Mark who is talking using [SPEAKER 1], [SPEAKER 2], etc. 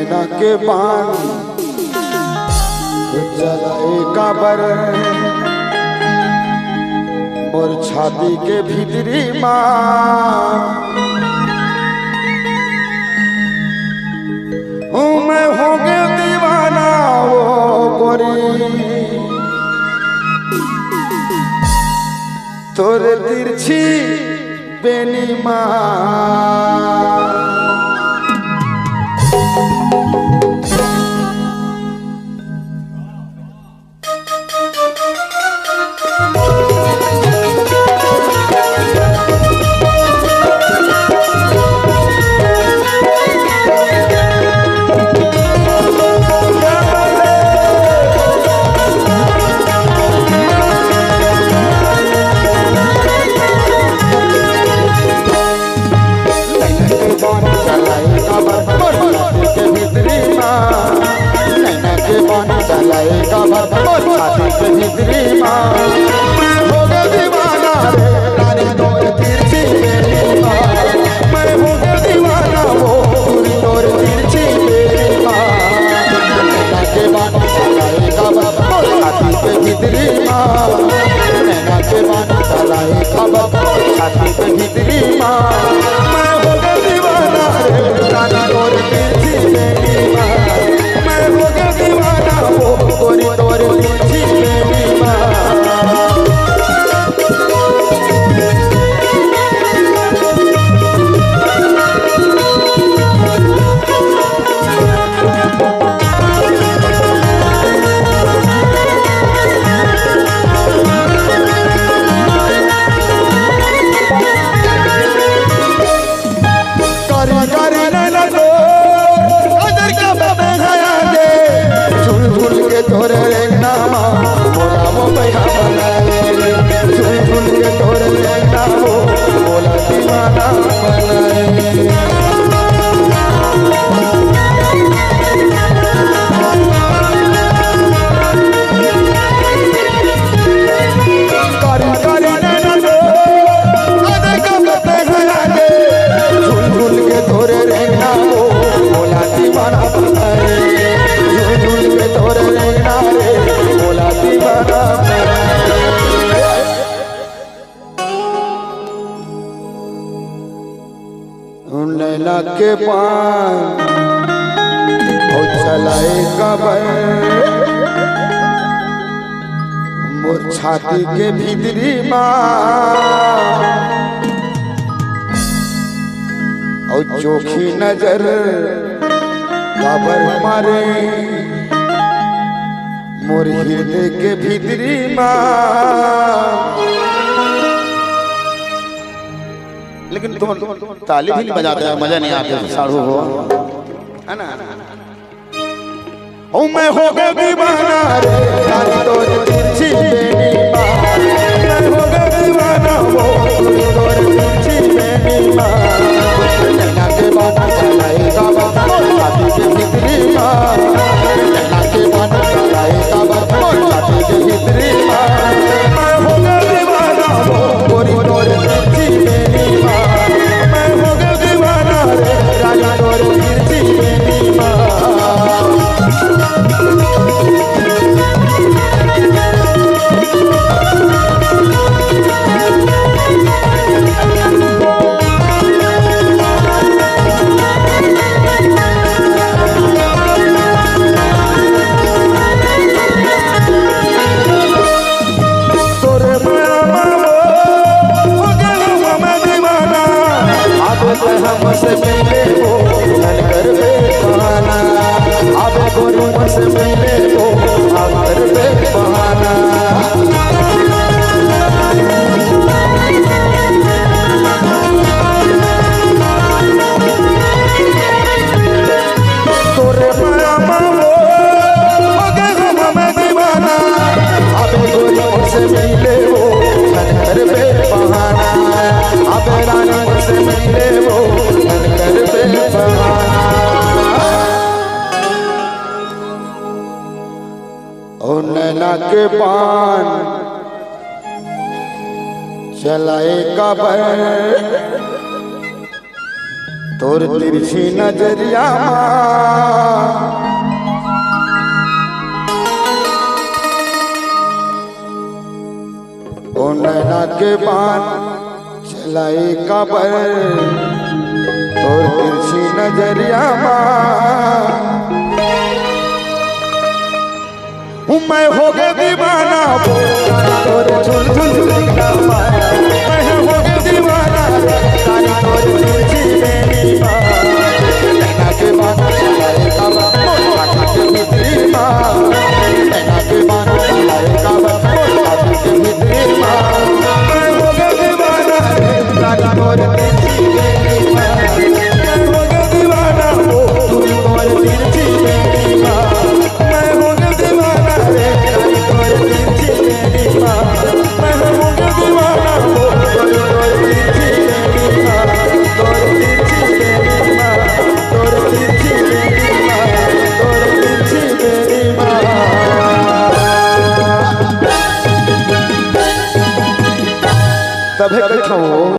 [SPEAKER 1] नैना के बान जलाएगा बर मोर छाती के भीतरी माँ मैं हो गया दीवाना वो गोरी तोरे तिरछी बेनी माँ चलाएगा छाती के भीतरी माँ मैं हो गया दीवाना रे रानी तोर तिरछी मेरी माँ मैं हो गया दीवाना वो पूरी तोर तिरछी मेरी माँ नैना के बान चलाएगा छाती के भीतरी माँ नैना के बान चलाएगा छाती के भीतरी माँ मैं हो गया दीवाना रे रानी तोर तिरछी मेरी माँ मैं हो गया दीवाना वो गोरी तोर तिरछी मेरी माँ तोरे नामा बोला वो भैया बनाए झूल झूल के तोरे नामो बोला दीवाना बनाए कारी कारी नैना दो अदर का बते घरा दे झूल झूल के तोरे नामो बोला दीवाना बनाए झूल झूल के तोरे बोला दीवाना नैना के पान हो चलाएगा बर मोर छाती के भीतरी माँ और चोखी नजर काबर मारे मोर हृदय के भीतरी माँ लेकिन तुम ताली भी नहीं बजाते हैं मजा नहीं आता साड़ू हो है ना ओ मैं हो गया दीवाना रे रानी तोर तिरछी मेरी माँ मैं हो गया दीवाना वो तोर तिरछी मेरी माँ नैना के बान चलाएगा छाती के भीतरी माँ नैना के बान चलाएगा छाती के भीतरी माँ मैं हो गया दीवाना वो गोरी तोर तिरछी मेरी माँ मैं हो गया दीवाना रे रानी तोर तिरछी मेरी माँ हमसे मिले हो घर पे बहाना अब गोरी हमसे मिले हो घर पे बहाना तोरे माया मामो हो गए हमें दीवाना अब गोरी हमसे मिले हो घर पे बहाना अब रानी हमसे मिले हो घर पे बहाना और नैना के बान चलाएगा बर तोर तिरछी नजरिया ओ नैना के बाण चलाई काबर तोर तिरछी नजरिया मैं हो गया दीवाना तोर झुल झुल मैं हो गया दीवाना तोर तिरछी मेरी नैना के बाण चलाई काबर के भीतरी नैना के बाण चलाई काबर के भीतरी मैं हो गया दीवाना तोर तिरछी मेरी मैं हो गया दीवाना तोर तिरछी मेरी मैं हो गया दीवाना तोर तिरछी मेरी मैं हो गया दीवाना तोर तिरछी मेरी तोर तिरछी मेरी तोर तिरछी मेरी तोर तिरछी मेरी तब है बैठो।